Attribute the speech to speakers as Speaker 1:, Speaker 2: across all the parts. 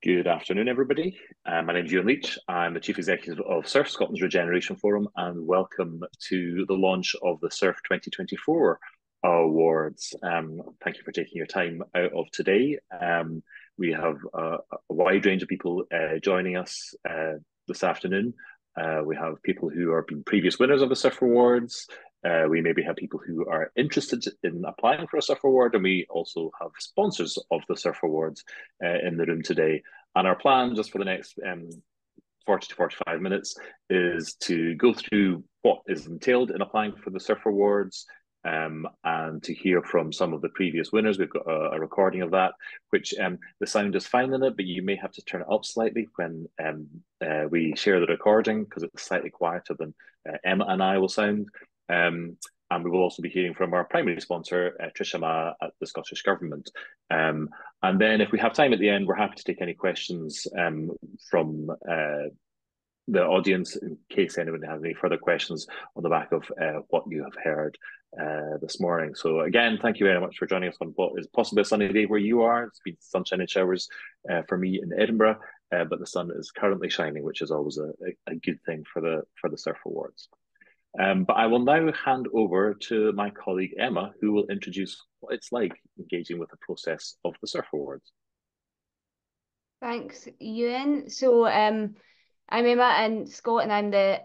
Speaker 1: Good afternoon, everybody. My name is Ewan Leach. I'm the Chief Executive of Surf, Scotland's Regeneration Forum, and welcome to the launch of the Surf 2024 Awards. Thank you for taking your time out of today. We have a wide range of people joining us this afternoon. We have people who have been previous winners of the Surf Awards. We maybe have people who are interested in applying for a Surf Award, and we also have sponsors of the Surf Awards in the room today. And our plan just for the next 40 to 45 minutes is to go through what is entailed in applying for the Surf Awards, and to hear from some of the previous winners. We've got a recording of that, which the sound is fine in it, but you may have to turn it up slightly when we share the recording because it's slightly quieter than Emma and I will sound. And we will also be hearing from our primary sponsor, Tricia Ma at the Scottish Government. And then if we have time at the end, we're happy to take any questions from the audience in case anyone has any further questions on the back of what you have heard this morning. So again, thank you very much for joining us on what is possibly a sunny day where you are. It's been sunshine and showers for me in Edinburgh, but the sun is currently shining, which is always a good thing for the Surf Awards. But I will now hand over to my colleague Emma, who will introduce what it's like engaging with the process of the Surf Awards.
Speaker 2: Thanks, Ewan. So I'm Emma in Scotland. I'm the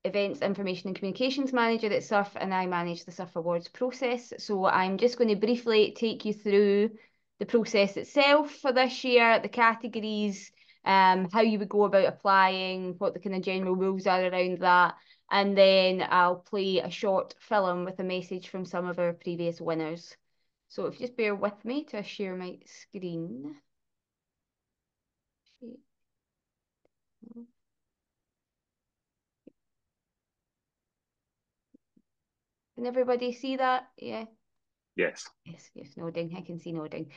Speaker 2: Events, Information and Communications Manager at Surf, and I manage the Surf Awards process. So I'm just going to briefly take you through the process itself for this year, the categories, how you would go about applying, what the kind of general rules are around that. And then I'll play a short film with a message from some of our previous winners. So if you just bear with me to share my screen. Can everybody see that? Yeah.
Speaker 1: Yes.
Speaker 2: Yes, nodding. I can see nodding.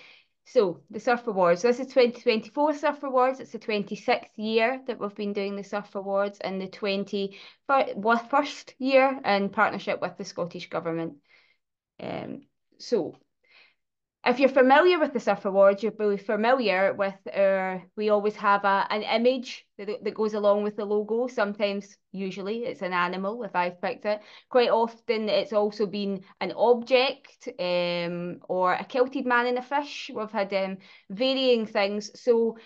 Speaker 2: So the Surf Awards. This is 2024 Surf Awards. It's the 26th year that we've been doing the Surf Awards, and the 21st year in partnership with the Scottish Government. So if you're familiar with the Surf Awards, you're probably familiar with we always have an image that goes along with the logo. Sometimes, usually, it's an animal, if I've picked it. Quite often, it's also been an object or a kilted man and a fish. We've had varying things. So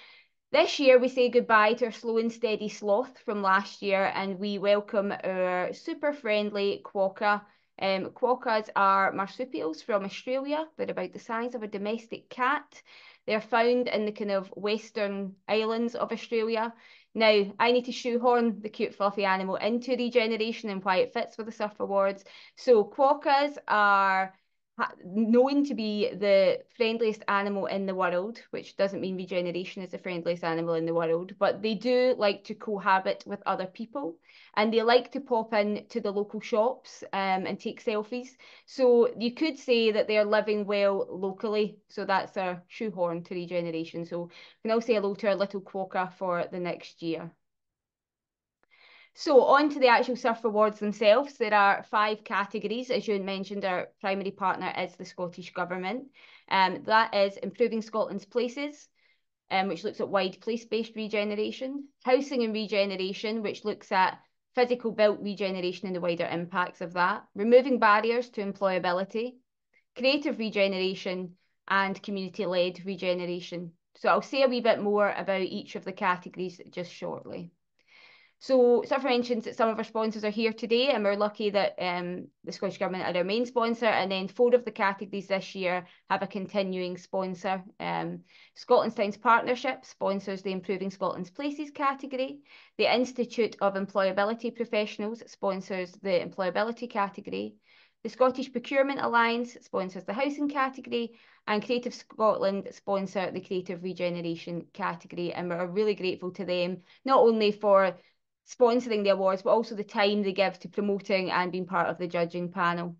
Speaker 2: this year, we say goodbye to our slow and steady sloth from last year, and we welcome our super friendly quokka. Quokkas are marsupials from Australia. They're about the size of a domestic cat. They're found in the kind of western islands of Australia. Now, I need to shoehorn the cute fluffy animal into regeneration and why it fits with the Surf Awards. So quokkas are known to be the friendliest animal in the world, which doesn't mean regeneration is the friendliest animal in the world, but they do like to cohabit with other people, and they like to pop in to the local shops and take selfies. So you could say that they're living well locally. So that's our shoehorn to regeneration. So we can all say hello to our little quokka for the next year. So on to the actual Surf Awards themselves. There are 5 categories. As you mentioned, our primary partner is the Scottish Government. That is Improving Scotland's Places, which looks at wide place-based regeneration. Housing and Regeneration, which looks at physical built regeneration and the wider impacts of that. Removing Barriers to Employability. Creative Regeneration and Community-led Regeneration. So I'll say a wee bit more about each of the categories just shortly. So Surf mentions that some of our sponsors are here today, and we're lucky that the Scottish Government are our main sponsor, and then 4 of the categories this year have a continuing sponsor. Scotland's Times Partnership sponsors the Improving Scotland's Places category. The Institute of Employability Professionals sponsors the Employability category. The Scottish Procurement Alliance sponsors the Housing category, and Creative Scotland sponsor the Creative Regeneration category, and we're really grateful to them, not only for sponsoring the awards, but also the time they give to promoting and being part of the judging panel.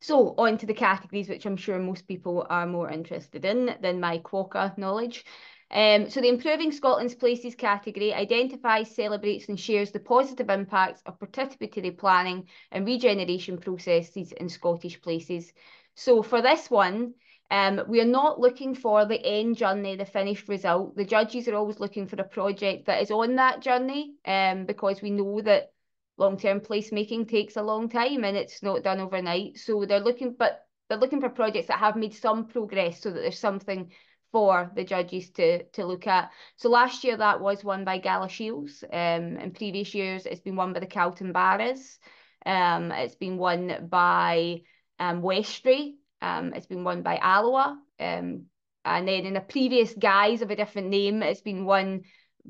Speaker 2: So on to the categories, which I'm sure most people are more interested in than my quokka knowledge. So the Improving Scotland's Places category identifies, celebrates and shares the positive impacts of participatory planning and regeneration processes in Scottish places. So for this one, We are not looking for the end journey, the finished result. The judges are always looking for a project that is on that journey, because we know that long-term placemaking takes a long time and it's not done overnight. So they're looking for projects that have made some progress so that there's something for the judges to look at. So last year that was won by Galashiels. In previous years it's been won by the Carlton Barras. It's been won by Westray. It's been won by Alloa. And then in a previous guise of a different name, it's been won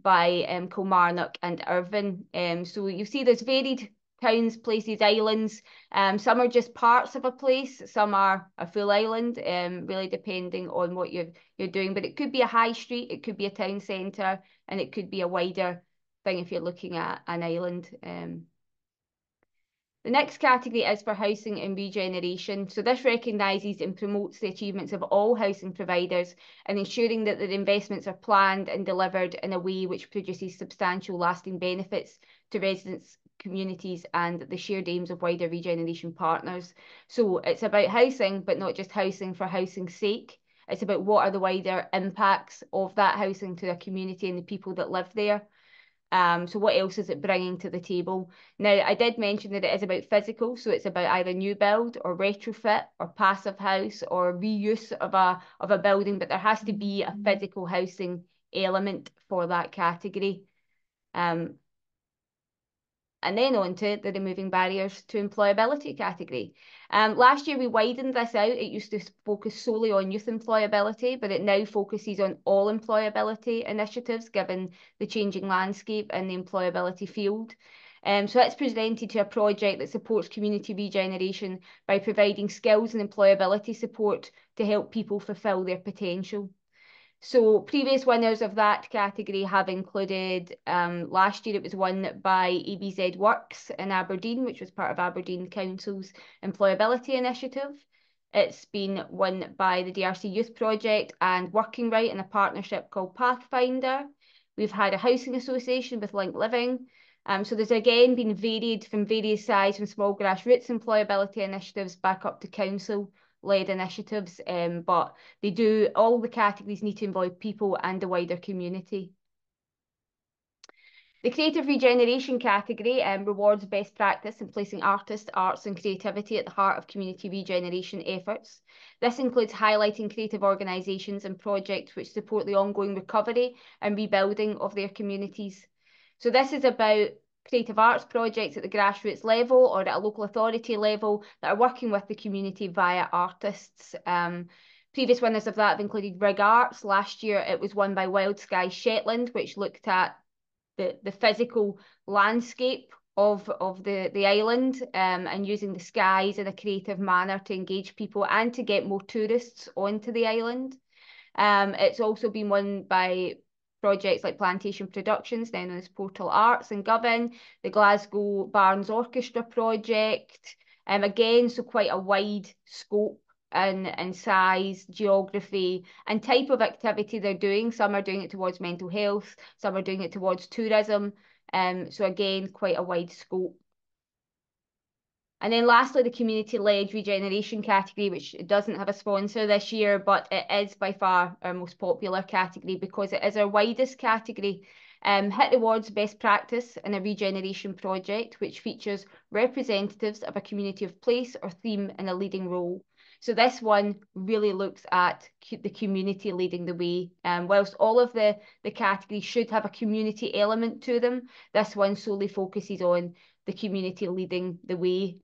Speaker 2: by Kilmarnock and Irvine. So you see there's varied towns, places, islands. Some are just parts of a place, some are a full island, really depending on what you're doing. But it could be a high street, it could be a town centre, and it could be a wider thing if you're looking at an island. The next category is for housing and regeneration. So this recognises and promotes the achievements of all housing providers and ensuring that their investments are planned and delivered in a way which produces substantial lasting benefits to residents, communities and the shared aims of wider regeneration partners. So it's about housing, but not just housing for housing's sake. It's about what are the wider impacts of that housing to a community and the people that live there. So what else is it bringing to the table? Now, I did mention that it is about physical, so it's about either new build or retrofit or passive house or reuse of a building, but there has to be a physical housing element for that category. And then on to the removing barriers to employability category. Last year we widened this out. It used to focus solely on youth employability, but it now focuses on all employability initiatives given the changing landscape in the employability field. So it's presented to a project that supports community regeneration by providing skills and employability support to help people fulfil their potential. So previous winners of that category have included, last year it was won by ABZ Works in Aberdeen, which was part of Aberdeen Council's employability initiative. It's been won by the DRC Youth Project and Working Right in a partnership called Pathfinder. We've had a housing association with Link Living. So there's again been varied from various sides, from small grassroots employability initiatives back up to council-led initiatives, but all the categories need to involve people and the wider community. The creative regeneration category rewards best practice in placing artists, arts and creativity at the heart of community regeneration efforts. This includes highlighting creative organisations and projects which support the ongoing recovery and rebuilding of their communities. So this is about creative arts projects at the grassroots level or at a local authority level that are working with the community via artists. Previous winners of that have included Rig Arts. Last year it was won by Wild Skies Shetland, which looked at the physical landscape of the island, and using the skies in a creative manner to engage people and to get more tourists onto the island. It's also been won by projects like Plantation Productions, now known as Portal Arts in Govan, the Glasgow Barns Orchestra project. Again, so quite a wide scope and size, geography and type of activity they're doing. Some are doing it towards mental health, some are doing it towards tourism. So again, quite a wide scope. And then lastly, the community-led regeneration category, which doesn't have a sponsor this year, but it is by far our most popular category because it is our widest category. HIT awards best practice in a regeneration project, which features representatives of a community of place or theme in a leading role. So this one really looks at the community leading the way. Whilst all of the categories should have a community element to them, this one solely focuses on the community leading the way.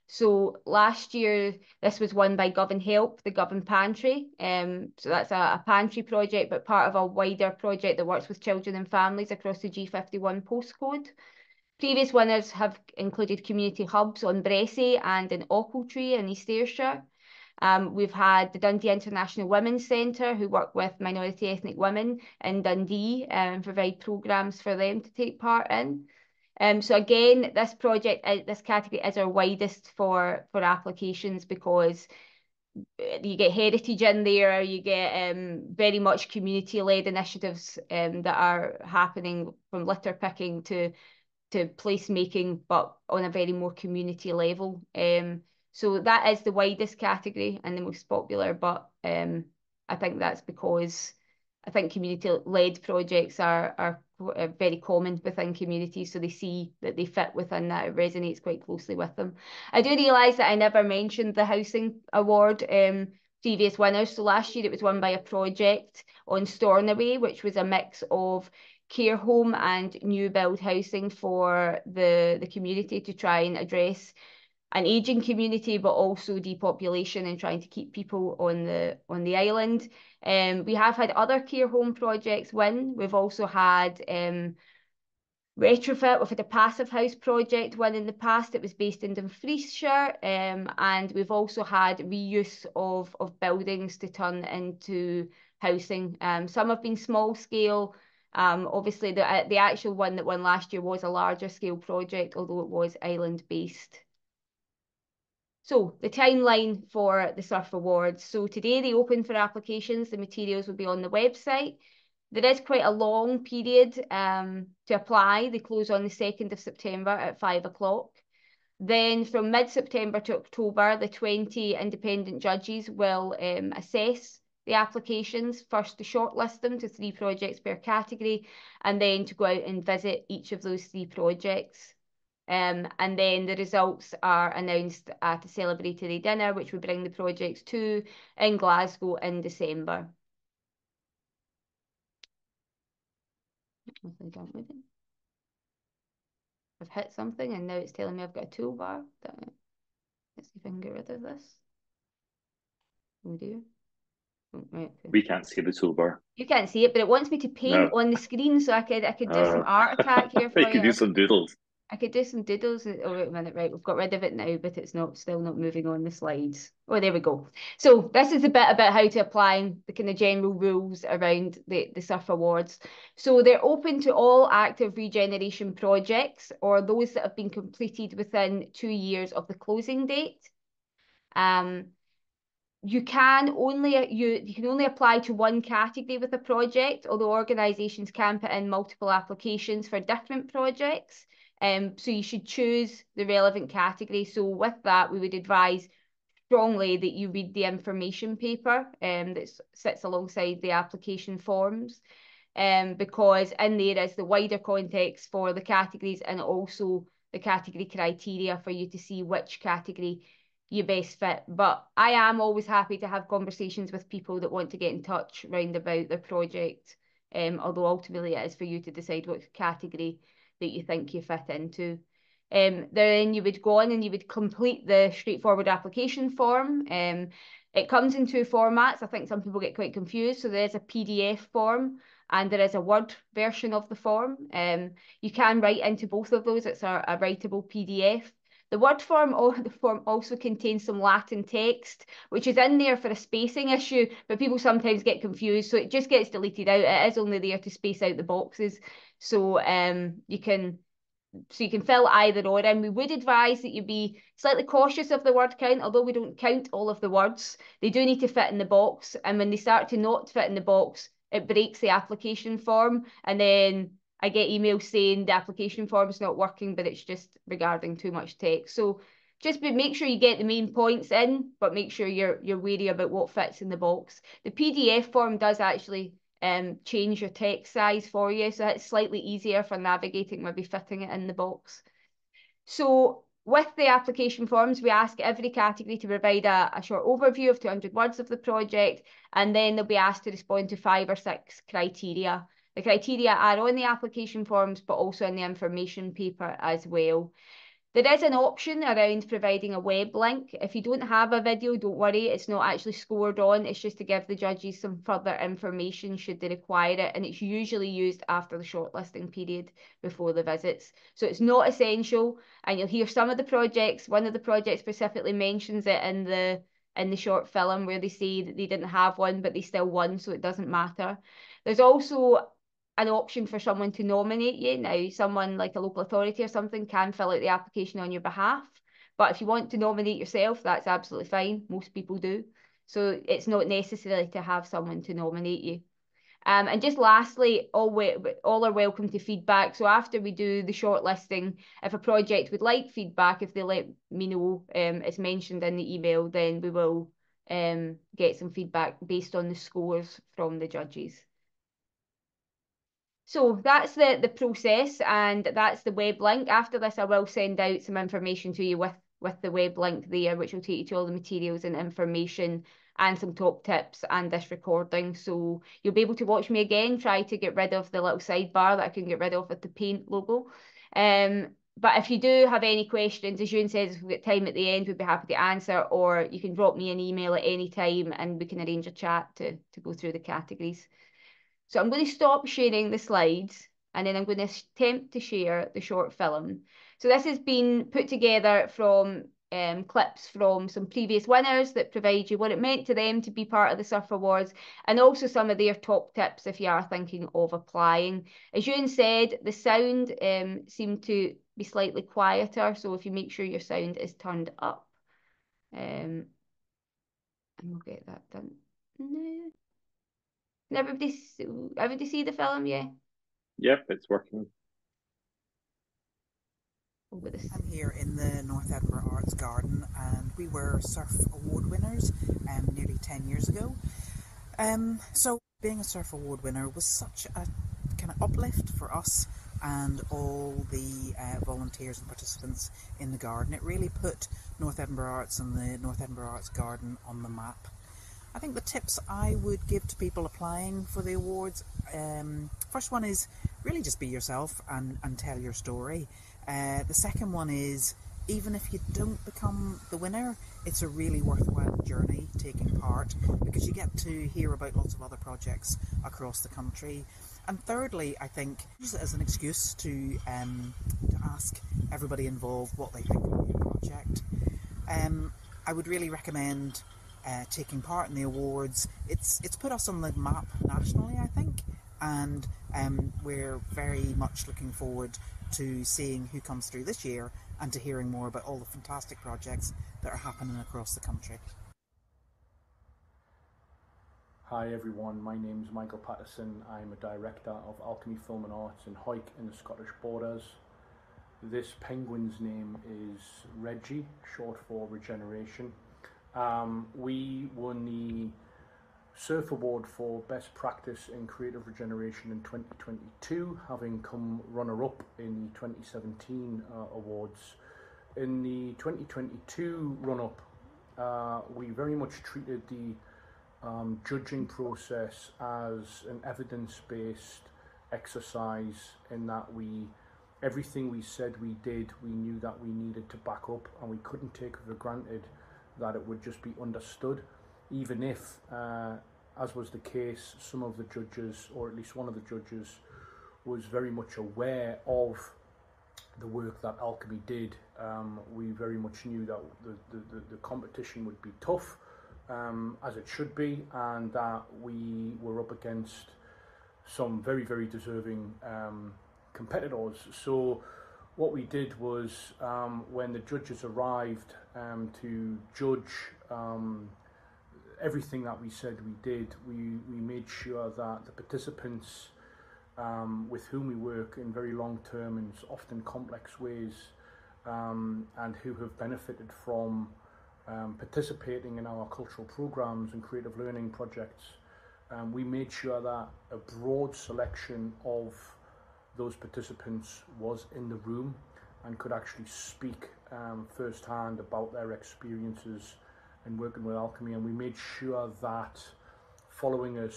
Speaker 2: So last year, this was won by Govan Help, the Govan Pantry. So that's a pantry project, but part of a wider project that works with children and families across the G51 postcode. Previous winners have included community hubs on Bressie and in Ochiltree in East Ayrshire. We've had the Dundee International Women's Centre, who work with minority ethnic women in Dundee and provide programmes for them to take part in. So again, this project, this category is our widest for applications because you get heritage in there, you get very much community-led initiatives that are happening from litter picking to placemaking, but on a very more community level. So that is the widest category and the most popular, but I think that's because I think community-led projects are very common within communities, so they see that they fit within that. It resonates quite closely with them. I do realise that I never mentioned the Housing Award previous winners. So last year it was won by a project on Stornoway, which was a mix of care home and new build housing for the community to try and address an ageing community, but also depopulation and trying to keep people on the island. We have had other care home projects win. We've also had retrofit. We've had a passive house project win in the past. It was based in Dumfriesshire, and we've also had reuse of buildings to turn into housing. Some have been small scale. Obviously, the actual one that won last year was a larger scale project, although it was island based. So the timeline for the SURF Awards. So today they open for applications. The materials will be on the website. There is quite a long period to apply. They close on the 2nd of September at 5 o'clock. Then from mid-September to October, the 20 independent judges will assess the applications, first to shortlist them to 3 projects per category, and then to go out and visit each of those 3 projects. And then the results are announced at a celebratory dinner, which we bring the projects to in Glasgow in December. I've hit something and now it's telling me I've got a toolbar. Let's see if I can get rid of this. Oh dear. Oh, right, okay.
Speaker 1: We can't see the toolbar.
Speaker 2: You can't see it, but it wants me to paint on the screen, so I could do some art attack here for you.
Speaker 1: You could do some doodles.
Speaker 2: I could do some doodles. Oh, wait a minute, right, we've got rid of it now, but it's still not moving on the slides. Oh, there we go. So this is a bit about how to apply the kind of general rules around the SURF Awards. So they're open to all active regeneration projects or those that have been completed within 2 years of the closing date. You can only apply to one category with a project, although organisations can put in multiple applications for different projects. So you should choose the relevant category. So with that, we would advise strongly that you read the information paper that sits alongside the application forms, because in there is the wider context for the categories and also the category criteria for you to see which category you best fit. But I am always happy to have conversations with people that want to get in touch round about their project, although ultimately it is for you to decide what category that you think you fit into. Then you would go on and you would complete the straightforward application form. It comes in 2 formats. I think some people get quite confused. So there's a PDF form and there is a Word version of the form. You can write into both of those. It's a writable PDF. The Word form also contains some Latin text, which is in there for a spacing issue, but people sometimes get confused, so it just gets deleted out. It is only there to space out the boxes. So you can fill either or, and we would advise that you be slightly cautious of the word count. Although we don't count all of the words, they do need to fit in the box, and when they start to not fit in the box, it breaks the application form, and then I get emails saying the application form is not working, but it's just regarding too much text. So just make sure you get the main points in, but make sure you're wary about what fits in the box. The PDF form does actually change your text size for you, so it's slightly easier for navigating, maybe fitting it in the box. So with the application forms, we ask every category to provide a short overview of 200 words of the project, and then they'll be asked to respond to 5 or 6 criteria. The criteria are on the application forms, but also in the information paper as well. There is an option around providing a web link. If you don't have a video, don't worry, it's not actually scored on. It's just to give the judges some further information should they require it, and it's usually used after the shortlisting period before the visits. So it's not essential, and you'll hear some of the projects, one of the projects specifically mentions it in the short film where they say that they didn't have one, but they still won, so it doesn't matter. There's also an option for someone to nominate you. Now, someone like a local authority or something can fill out the application on your behalf, but if you want to nominate yourself, that's absolutely fine. Most people do. So it's not necessary to have someone to nominate you. And just lastly, all are welcome to feedback. So after we do the shortlisting, if a project would like feedback, if they let me know, it's mentioned in the email, then we will get some feedback based on the scores from the judges. So that's the process, and that's the web link. After this, I will send out some information to you with the web link there, which will take you to all the materials and information and some top tips and this recording. So you'll be able to watch me again, try to get rid of the little sidebar that I can get rid of with the paint logo. But if you do have any questions, as Ewan says, if we've got time at the end, we'd be happy to answer, or you can drop me an email at any time and we can arrange a chat to go through the categories. So I'm going to stop sharing the slides and then I'm going to attempt to share the short film. So this has been put together from clips from some previous winners that provide you what it meant to them to be part of the Surf Awards, and also some of their top tips if you are thinking of applying. As Ewan said, the sound seemed to be slightly quieter, so if you make sure your sound is turned up, and we'll get that done now. Can everybody see the film? Yeah.
Speaker 1: Yep, it's working.
Speaker 3: I'm here in the North Edinburgh Arts Garden, and we were Surf Award winners nearly 10 years ago. So being a Surf Award winner was such a kind of uplift for us and all the volunteers and participants in the garden. It really put North Edinburgh Arts and the North Edinburgh Arts Garden on the map. I think the tips I would give to people applying for the awards, first one is really just be yourself and tell your story. The second one is, even if you don't become the winner, it's a really worthwhile journey taking part, because you get to hear about lots of other projects across the country. And thirdly, I think, use it as an excuse to ask everybody involved what they think of your project. I would really recommend taking part in the awards. It's put us on the map nationally, I think, and we're very much looking forward to seeing who comes through this year and to hearing more about all the fantastic projects that are happening across the country.
Speaker 4: Hi everyone, my name is Michael Patterson. I'm a director of Alchemy Film and Arts in Hawick in the Scottish Borders. This penguin's name is Reggie, short for Regeneration. We won the Surf Award for Best Practice in Creative Regeneration in 2022, having come runner-up in the 2017 awards. In the 2022 run-up, we very much treated the judging process as an evidence-based exercise, in that everything we said we did, we knew that we needed to back up, and we couldn't take it for granted that it would just be understood, even if, as was the case, some of the judges, or at least one of the judges, was very much aware of the work that Alchemy did. We very much knew that the competition would be tough, as it should be, and that we were up against some very, very deserving competitors. So what we did was, when the judges arrived to judge everything that we said we did, we made sure that the participants with whom we work in very long-term and often complex ways, and who have benefited from participating in our cultural programs and creative learning projects, we made sure that a broad selection of those participants was in the room and could actually speak firsthand about their experiences in working with Alchemy. And we made sure that, following a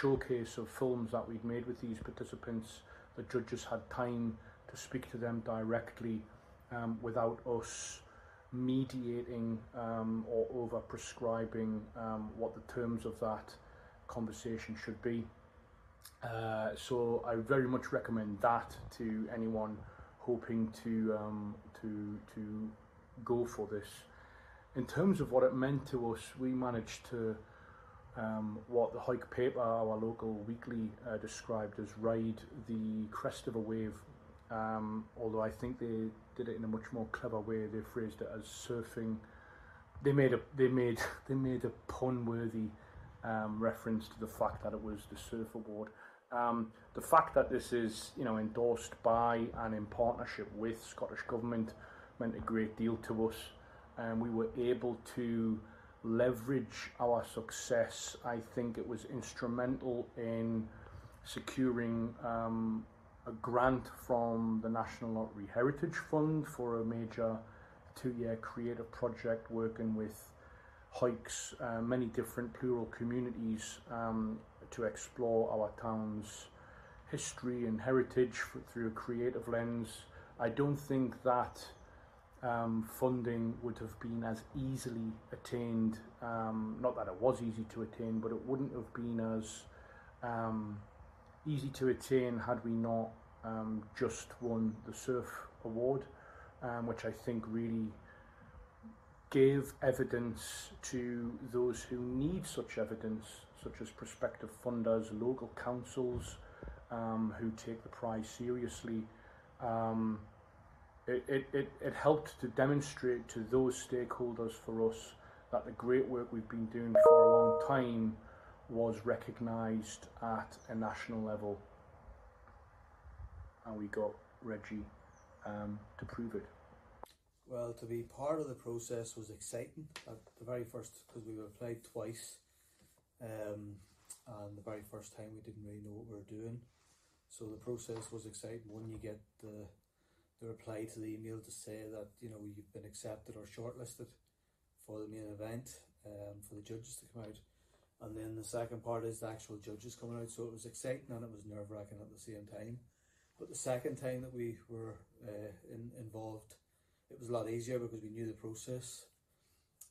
Speaker 4: showcase of films that we'd made with these participants, the judges had time to speak to them directly, without us mediating or over prescribing what the terms of that conversation should be. So I very much recommend that to anyone hoping to go for this. In terms of what it meant to us, we managed to what the Hawick paper, our local weekly, described as ride the crest of a wave. Although I think they did it in a much more clever way. They phrased it as surfing. They made a pun-worthy reference to the fact that it was the Surf Award. The fact that this is, endorsed by and in partnership with Scottish Government meant a great deal to us, and we were able to leverage our success. I think it was instrumental in securing a grant from the National Lottery Heritage Fund for a major 2-year creative project working with Hawick's many different plural communities to explore our town's history and heritage through a creative lens. I don't think that funding would have been as easily attained, not that it was easy to attain, but it wouldn't have been as easy to attain had we not just won the Surf Award, which I think really gave evidence to those who need such evidence, such as prospective funders, local councils who take the prize seriously. It helped to demonstrate to those stakeholders for us that the great work we've been doing for a long time was recognised at a national level, and we got Reggie to prove it.
Speaker 5: Well, to be part of the process was exciting at the very first, because we were applied twice, and the very first time we didn't really know what we were doing. So the process was exciting when you get the reply to the email to say that you've been accepted or shortlisted for the main event, for the judges to come out, and then the second part is the actual judges coming out. So it was exciting and it was nerve-wracking at the same time. But the second time that we were involved, it was a lot easier because we knew the process.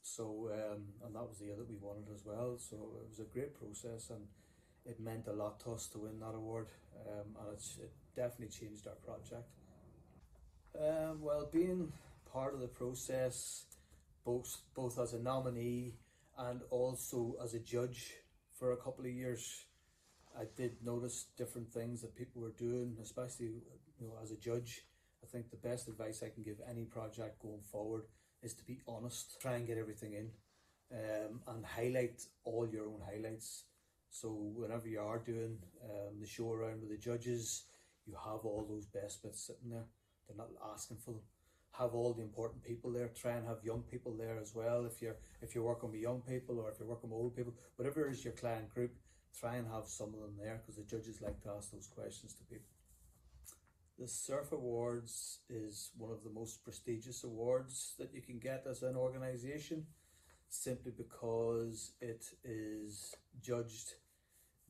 Speaker 5: So and that was the year that we won it as well. So it was a great process, and it meant a lot to us to win that award, and it definitely changed our project. Well, being part of the process, both as a nominee and also as a judge for a couple of years, I did notice different things that people were doing, especially as a judge. I think the best advice I can give any project going forward is to be honest. Try and get everything in, and highlight all your own highlights. So whenever you are doing the show around with the judges, you have all those best bits sitting there. They're not asking for them. Have all the important people there. Try and have young people there as well. If you're working with young people, or if you're working with old people, whatever is your client group, try and have some of them there, because the judges like to ask those questions to people. The Surf Awards is one of the most prestigious awards that you can get as an organisation, simply because it is judged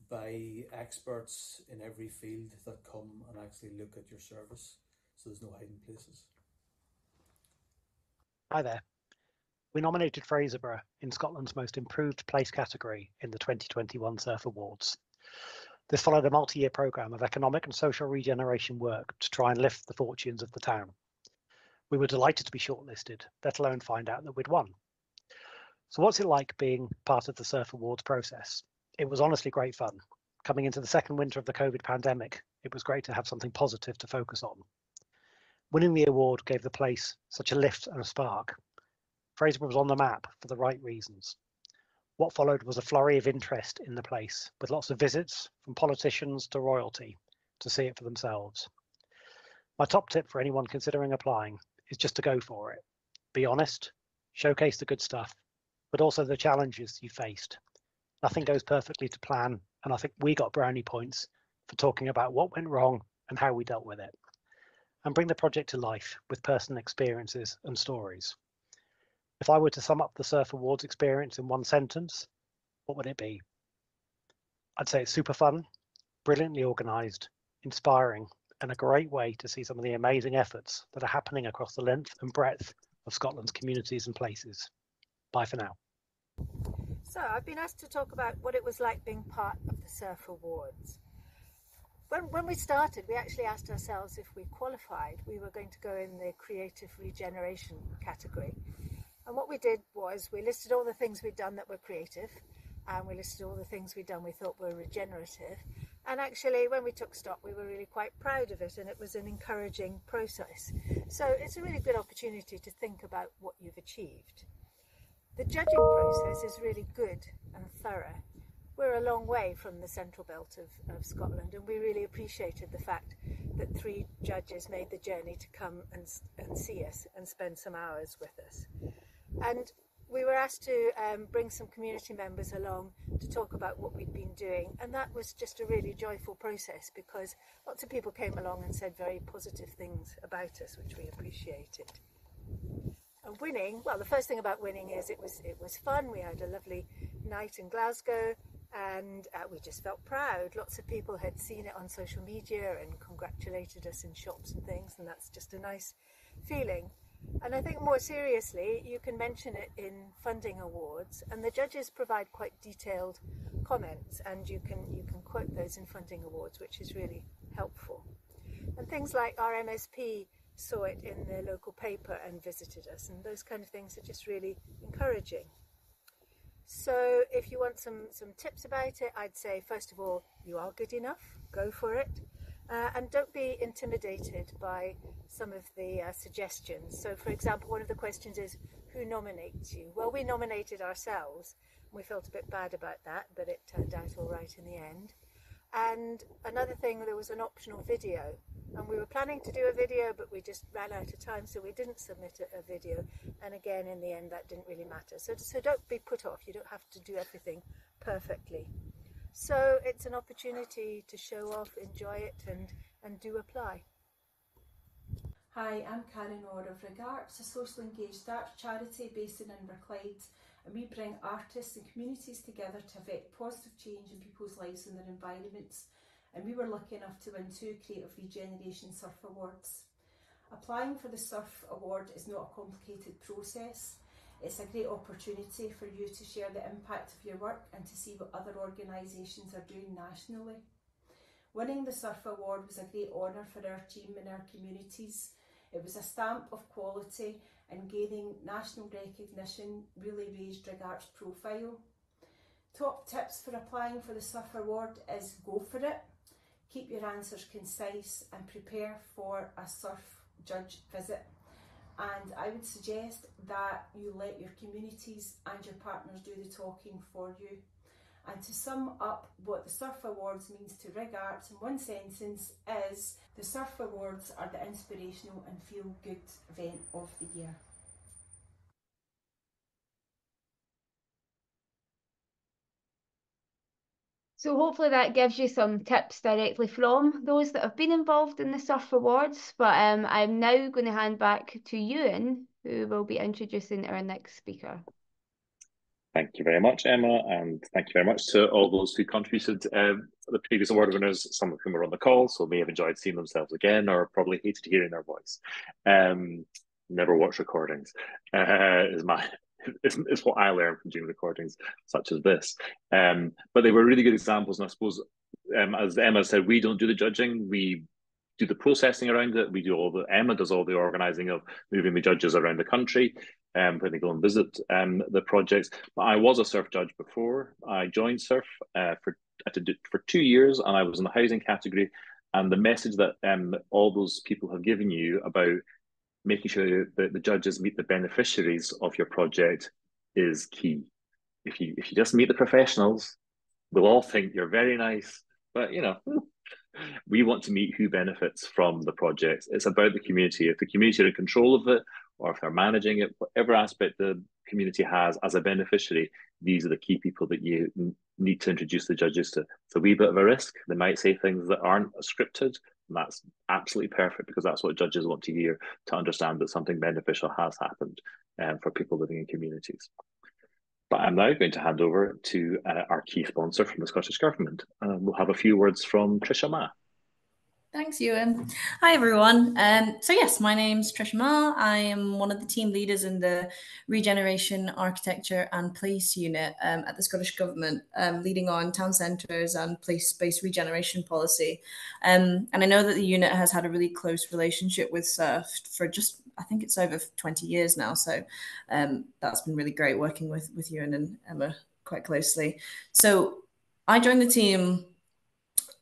Speaker 5: by experts in every field that come and actually look at your service. So there's no hiding places.
Speaker 6: Hi there. We nominated Fraserburgh in Scotland's Most Improved Place category in the 2021 Surf Awards. This followed a multi-year programme of economic and social regeneration work to try and lift the fortunes of the town. We were delighted to be shortlisted, let alone find out that we'd won. So what's it like being part of the Surf Awards process? It was honestly great fun. Coming into the second winter of the COVID pandemic, it was great to have something positive to focus on. Winning the award gave the place such a lift and a spark. Fraserburgh was on the map for the right reasons. What followed was a flurry of interest in the place, with lots of visits from politicians to royalty to see it for themselves. My top tip for anyone considering applying is just to go for it. Be honest, showcase the good stuff, but also the challenges you faced. Nothing goes perfectly to plan, and I think we got brownie points for talking about what went wrong and how we dealt with it. And bring the project to life with personal experiences and stories. If I were to sum up the Surf Awards experience in one sentence, what would it be? I'd say it's super fun, brilliantly organised, inspiring, and a great way to see some of the amazing efforts that are happening across the length and breadth of Scotland's communities and places. Bye for now.
Speaker 7: So I've been asked to talk about what it was like being part of the Surf Awards. When we started, we actually asked ourselves if we qualified, we were going to go in the creative regeneration category. And what we did was we listed all the things we'd done that were creative, and we listed all the things we'd done we thought were regenerative. And actually, when we took stock, we were really quite proud of it, and it was an encouraging process. So it's a really good opportunity to think about what you've achieved. The judging process is really good and thorough, we're a long way from the central belt of Scotland, and we really appreciated the fact that 3 judges made the journey to come and see us and spend some hours with us. And we were asked to bring some community members along to talk about what we'd been doing, and that was just a really joyful process because lots of people came along and said very positive things about us, which we appreciated. And winning, well, the first thing about winning is it was fun. We had a lovely night in Glasgow, and we just felt proud. Lots of people had seen it on social media and congratulated us in shops and things, and that's just a nice feeling. And I think more seriously, you can mention it in funding awards, and the judges provide quite detailed comments, and you can quote those in funding awards, which is really helpful. And things like our MSP saw it in the local paper and visited us, and those kind of things are just really encouraging. So if you want some tips about it, I'd say, first of all, you are good enough, go for it. And don't be intimidated by some of the suggestions. So, for example, one of the questions is, who nominates you? Well, we nominated ourselves. We felt a bit bad about that, but it turned out all right in the end. And another thing, there was an optional video. And we were planning to do a video, but we just ran out of time, so we didn't submit a video. And again, in the end, that didn't really matter. So don't be put off. You don't have to do everything perfectly. So it's an opportunity to show off, enjoy it, and do apply.
Speaker 8: Hi, I'm Karen Orr of Rig Arts, a social engaged arts charity based in Inverclyde, and we bring artists and communities together to effect positive change in people's lives and their environments. And we were lucky enough to win 2 Creative Regeneration Surf Awards. Applying for the Surf Award is not a complicated process. It's a great opportunity for you to share the impact of your work and to see what other organisations are doing nationally. Winning the Surf Award was a great honour for our team and our communities. It was a stamp of quality, and gaining national recognition really raised Rig Art's profile. Top tips for applying for the Surf Award is go for it, keep your answers concise and prepare for a surf judge visit. And I would suggest that you let your communities and your partners do the talking for you. And to sum up what the Surf Awards means to Rig Arts in one sentence is, the Surf Awards are the inspirational and feel-good event of the year.
Speaker 2: So hopefully that gives you some tips directly from those that have been involved in the Surf Awards. But I'm now going to hand back to Ewan, who will be introducing our next speaker.
Speaker 1: Thank you very much, Emma, and thank you very much to all those who contributed, the previous award winners, some of whom are on the call, so may have enjoyed seeing themselves again or probably hated hearing their voice. Never watch recordings is what I learned from doing recordings such as this. But they were really good examples, and I suppose, as Emma said, we don't do the judging, we do the processing around it. Emma does all the organising of moving the judges around the country when they go and visit the projects. But I was a surf judge before I joined surf for 2 years, and I was in the housing category. And the message that all those people have given you about making sure that the judges meet the beneficiaries of your project is key. If you just meet the professionals, we'll all think you're very nice, but we want to meet who benefits from the project. It's about the community. If the community are in control of it, or if they're managing it, whatever aspect the community has as a beneficiary, these are the key people that you need to introduce the judges to. It's a wee bit of a risk. They might say things that aren't scripted, and that's absolutely perfect, because that's what judges want to hear, to understand that something beneficial has happened for people living in communities. But I'm now going to hand over to our key sponsor from the Scottish Government. We'll have a few words from Trisha Ma.
Speaker 9: Thanks, Ewan. Hi, everyone. So yes, my name's Trisha Ma. I am one of the team leaders in the Regeneration, Architecture and Place Unit at the Scottish Government, leading on town centres and place-based regeneration policy. And I know that the unit has had a really close relationship with surf for I think it's over 20 years now. So that's been really great working with Ewan and Emma quite closely. So I joined the team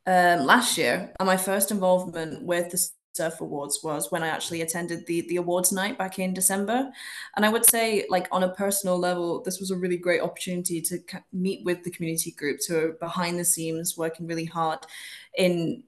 Speaker 9: last year, and my first involvement with the Surf Awards was when I actually attended the awards night back in December. And I would say, like, on a personal level, this was a really great opportunity to meet with the community groups who are behind the scenes working really hard in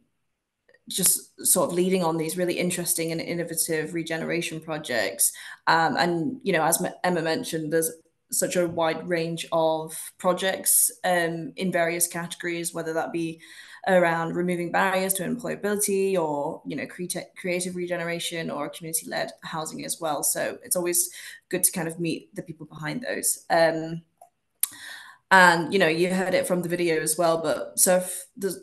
Speaker 9: just sort of leading on these really interesting and innovative regeneration projects. And, you know, as Emma mentioned, there's such a wide range of projects in various categories, whether that be around removing barriers to employability or, you know, creative regeneration or community-led housing as well. So it's always good to kind of meet the people behind those. And, you know, you heard it from the video as well, but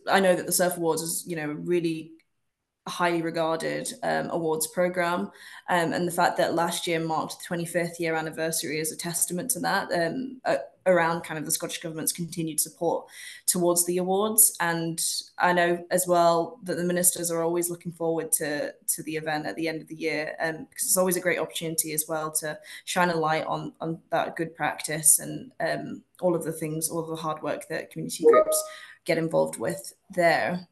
Speaker 9: I know that the Surf Awards is, you know, really highly regarded awards program, and the fact that last year marked the 25th year anniversary is a testament to that, around kind of the Scottish Government's continued support towards the awards. And I know as well that the ministers are always looking forward to the event at the end of the year, because it's always a great opportunity as well to shine a light on that good practice and all of the hard work that community groups get involved with there.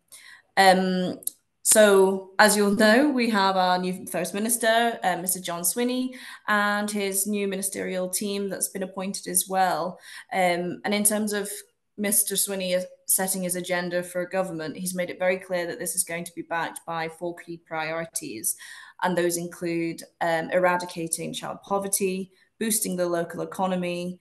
Speaker 9: So, as you'll know, we have our new First Minister, Mr. John Swinney, and his new ministerial team that's been appointed as well. And in terms of Mr. Swinney setting his agenda for government, he's made it very clear that this is going to be backed by 4 key priorities. And those include eradicating child poverty, boosting the local economy,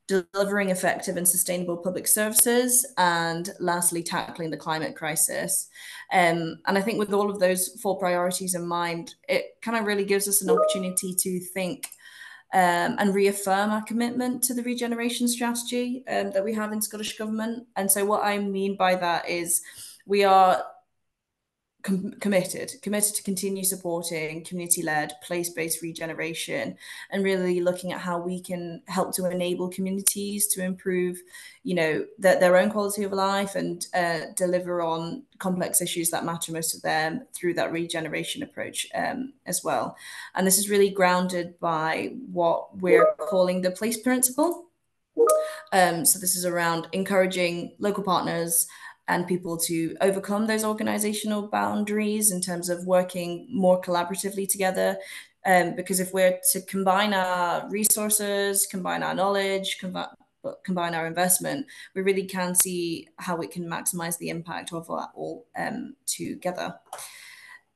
Speaker 9: delivering effective and sustainable public services, and lastly, tackling the climate crisis. And I think with all of those 4 priorities in mind, it kind of really gives us an opportunity to think and reaffirm our commitment to the regeneration strategy that we have in Scottish Government. And so what I mean by that is we are committed to continue supporting community-led, place-based regeneration, and really looking at how we can help to enable communities to improve, you know, their own quality of life and deliver on complex issues that matter most to them through that regeneration approach as well. And this is really grounded by what we're calling the place principle. So this is around encouraging local partners and people to overcome those organizational boundaries in terms of working more collaboratively together. Because if we're to combine our resources, combine our knowledge, combine our investment, we really can see how we can maximize the impact of that all together.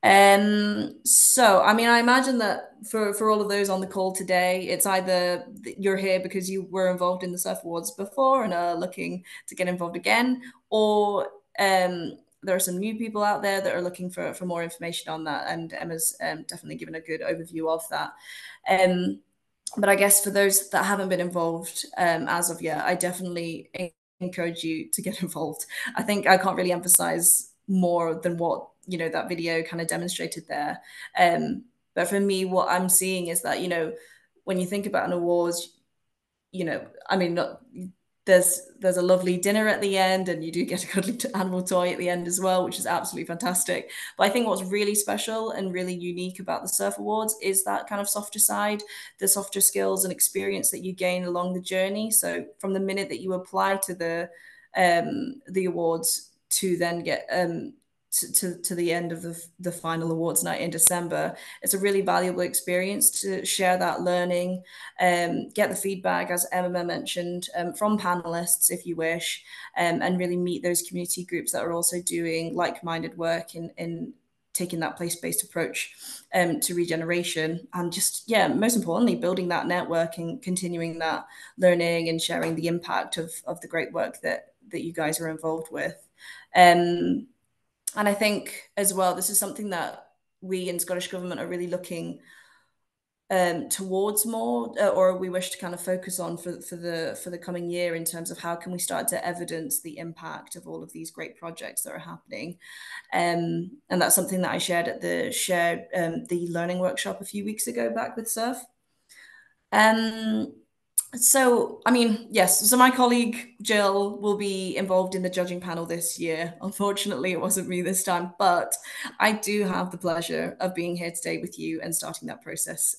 Speaker 9: So, I mean, I imagine that for all of those on the call today, it's either you're here because you were involved in the Surf Awards before and are looking to get involved again, or there are some new people out there that are looking for more information on that, and Emma's definitely given a good overview of that. But I guess for those that haven't been involved as of yet, I definitely encourage you to get involved. I think I can't really emphasize more than what, you know, that video kind of demonstrated there. But for me, what I'm seeing is that, you know, when you think about an awards, you know, I mean, there's a lovely dinner at the end, and you do get a cuddly animal toy at the end as well, which is absolutely fantastic. But I think what's really special and really unique about the Surf Awards is that kind of softer side, the softer skills and experience that you gain along the journey. So from the minute that you apply to the awards to then get to the end of the final awards night in December, it's a really valuable experience to share that learning, get the feedback, as Emma mentioned, from panelists if you wish, and really meet those community groups that are also doing like-minded work in taking that place-based approach to regeneration, and just, yeah, most importantly, building that network and continuing that learning and sharing the impact of the great work that you guys are involved with. And I think as well, this is something that we in Scottish Government are really looking towards more, or we wish to kind of focus on for the coming year, in terms of how can we start to evidence the impact of all of these great projects that are happening. And that's something that I shared at the learning workshop a few weeks ago back with Surf. So, I mean, yes, so my colleague Jill will be involved in the judging panel this year. Unfortunately, it wasn't me this time, but I do have the pleasure of being here today with you and starting that process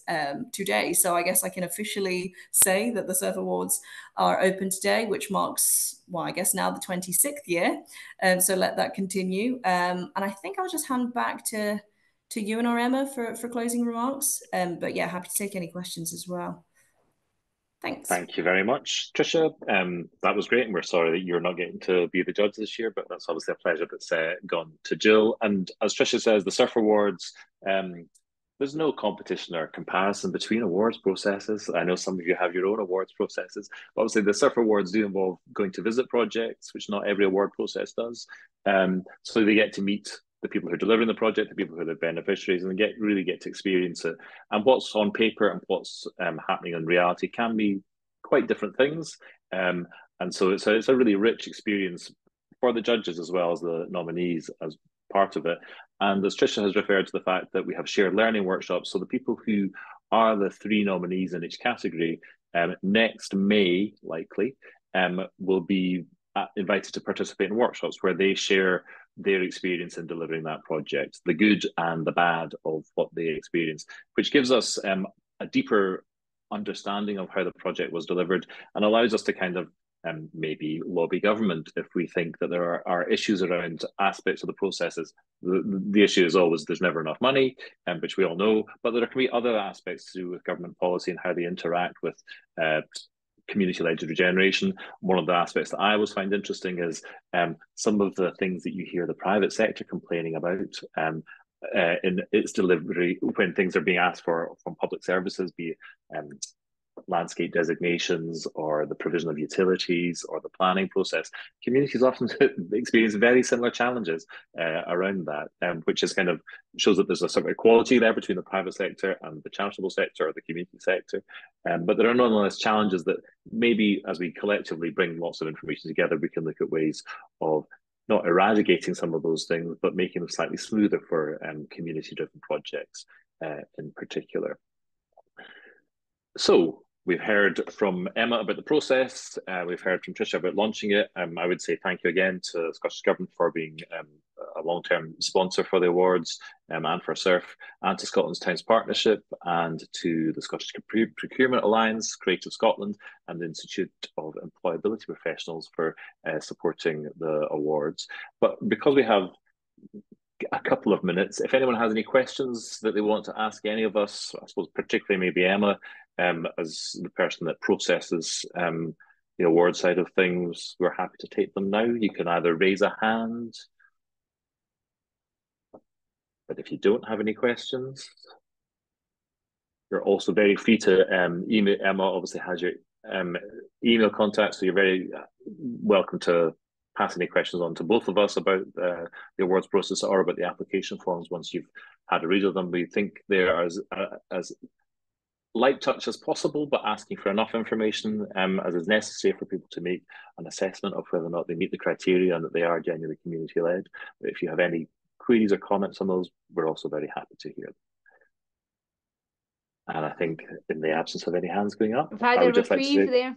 Speaker 9: today. So I guess I can officially say that the Surf Awards are open today, which marks, well, I guess now the 26th year. So let that continue. And I think I'll just hand back to to Ewan or Emma for closing remarks. But yeah, happy to take any questions as well. Thanks.
Speaker 1: Thank you very much, Tricia. That was great, and we're sorry that you're not getting to be the judge this year, but that's obviously a pleasure that's gone to Jill. And as Tricia says, the SURF Awards, there's no competition or comparison between awards processes. I know some of you have your own awards processes. Obviously, the SURF Awards do involve going to visit projects, which not every award process does. So they get to meet the people who are delivering the project, the people who are the beneficiaries, and really get to experience it. And what's on paper and what's happening in reality can be quite different things. And so it's a really rich experience for the judges as well as the nominees as part of it. And as Tricia has referred to the fact that we have shared learning workshops, so the people who are the 3 nominees in each category next May, likely, will be invited to participate in workshops where they share their experience in delivering that project, the good and the bad of what they experience, which gives us a deeper understanding of how the project was delivered and allows us to kind of maybe lobby government if we think that there are issues around aspects of the processes. The issue is always there's never enough money, which we all know, but there can be other aspects to do with government policy and how they interact with community-led regeneration. One of the aspects that I always find interesting is some of the things that you hear the private sector complaining about in its delivery when things are being asked for from public services, be it landscape designations or the provision of utilities or the planning process. Communities often experience very similar challenges around that, which is kind of shows that there's a sort of equality there between the private sector and the charitable sector or the community sector. But there are nonetheless challenges that maybe as we collectively bring lots of information together, we can look at ways of not eradicating some of those things, but making them slightly smoother for community-driven projects in particular. So we've heard from Emma about the process. We've heard from Tricia about launching it. I would say thank you again to the Scottish Government for being a long-term sponsor for the awards and for SURF, and to Scotland's Towns Partnership, and to the Scottish Procurement Alliance, Creative Scotland, and the Institute of Employability Professionals for supporting the awards. But because we have a couple of minutes, if anyone has any questions that they want to ask any of us, I suppose particularly maybe Emma, as the person that processes the award side of things, we're happy to take them now. You can either raise a hand, but if you don't have any questions, you're also very free to email. Emma obviously has your email contact, so you're very welcome to pass any questions on to both of us about the awards process or about the application forms once you've had a read of them. We think they're as light touch as possible, but asking for enough information as is necessary for people to make an assessment of whether or not they meet the criteria and that they are genuinely community-led. But if you have any queries or comments on those, we're also very happy to hear them. And I think in the absence of any hands going up,
Speaker 2: We've had a reprieve there.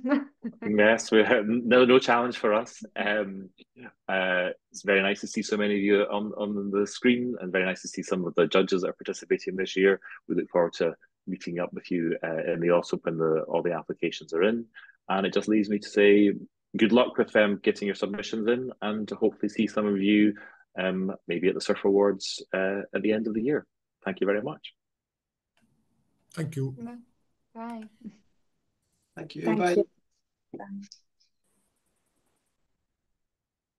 Speaker 1: Yes, we have no challenge for us. It's very nice to see so many of you on the screen, and very nice to see some of the judges that are participating this year. We look forward to meeting up with you in the autumn when all the applications are in. And it just leaves me to say good luck with getting your submissions in, and to hopefully see some of you maybe at the SURF Awards at the end of the year. Thank you very much.
Speaker 10: Thank you.
Speaker 2: Bye.
Speaker 11: Thank you.
Speaker 10: Bye.
Speaker 11: Bye.